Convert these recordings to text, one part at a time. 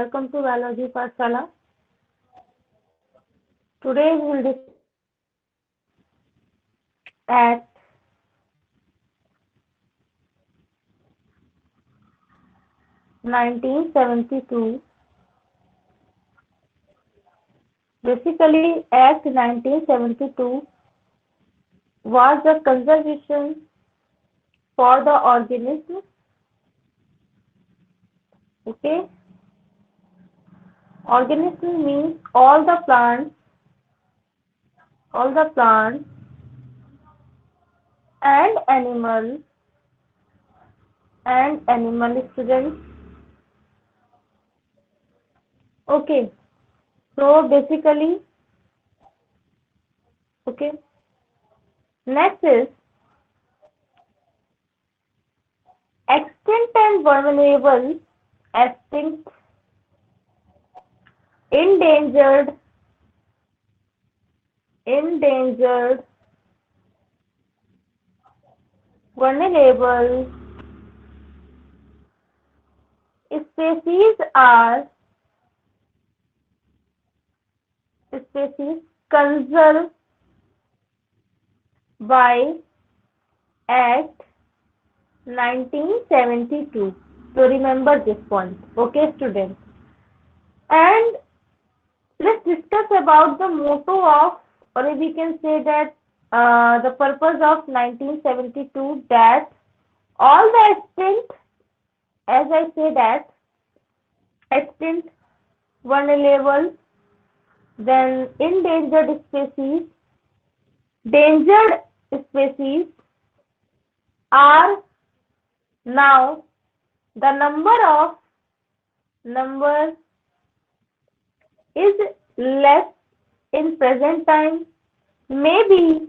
welcome to Biology Pathshala. Today we will discuss Act 1972. Basically, Act 1972 was the conservation for the organism. Okay, organism means all the plants and animal students. Okay, so basically, okay, next is extinct and vulnerable, extinct, endangered, vulnerable species are conserved by Act 1972. So remember this point, okay, students. And let's discuss about the motto of, or we can say that the purpose of 1972, that all the extinct, as I say that extinct, vulnerable, then endangered species, danger species are now the number is less in present time, maybe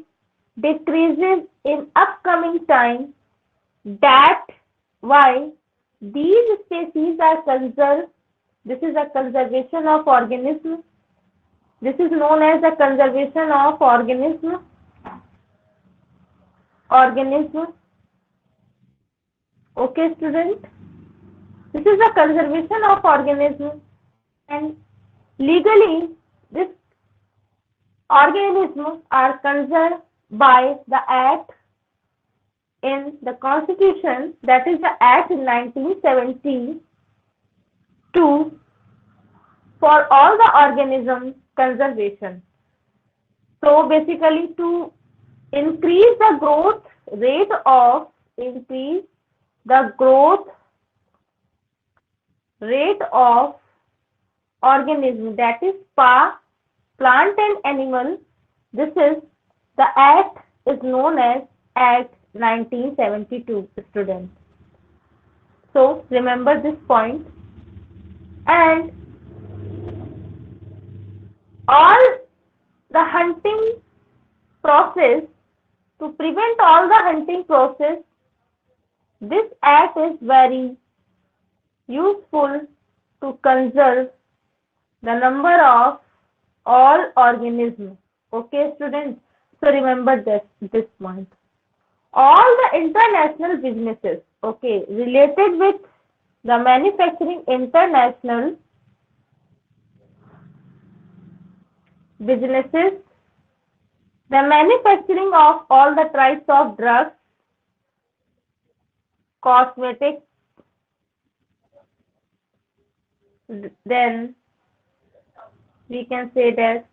decreases in upcoming time. That why these species are conserved. This is a conservation of organism. This is known as the conservation of organism. Okay, student. This is the conservation of organism, and legally this organisms are conserved by the act in the constitution, that is the act 1972, for all the organism conservation. So basically, to increase the growth rate of organism, that is plant and animal, this is the act is known as Act 1972, students. So remember this point. And all the hunting process, to prevent all the hunting process, this act is very useful to conserve the number of all organisms. Okay, students. So remember this point. All the international businesses, okay, related with the manufacturing, international businesses, the manufacturing of all the types of drugs, cosmetics, then we can say that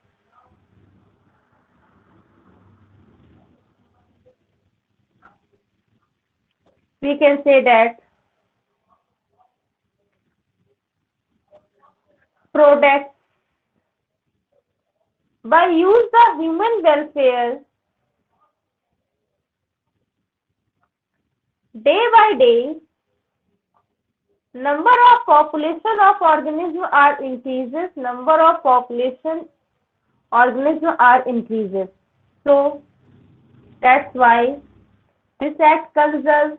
products by use the human welfare day by day, number of population of organisms are increases, So that's why this act conserves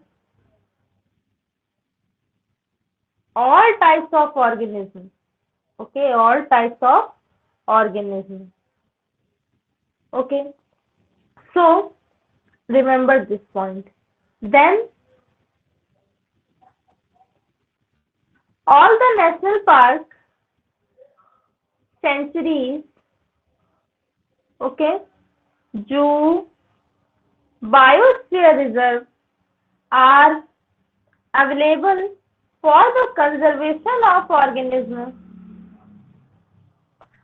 all types of organisms. Okay, all types of organisms. Okay, so remember this point. Then all the national parks centuries, okay, zoo, biosphere reserve are available for the conservation of organisms.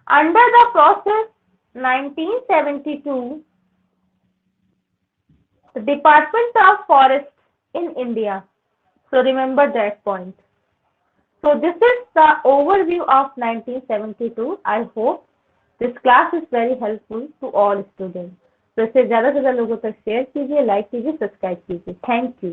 Under the process 1972, the Department of Forest in India. So remember that point. So this is the overview of 1972. I hope this class is very helpful to all students. तो इसे ज़्यादा से ज़्यादा लोगों तक share कीजिए, like कीजिए, subscribe कीजिए. Thank you.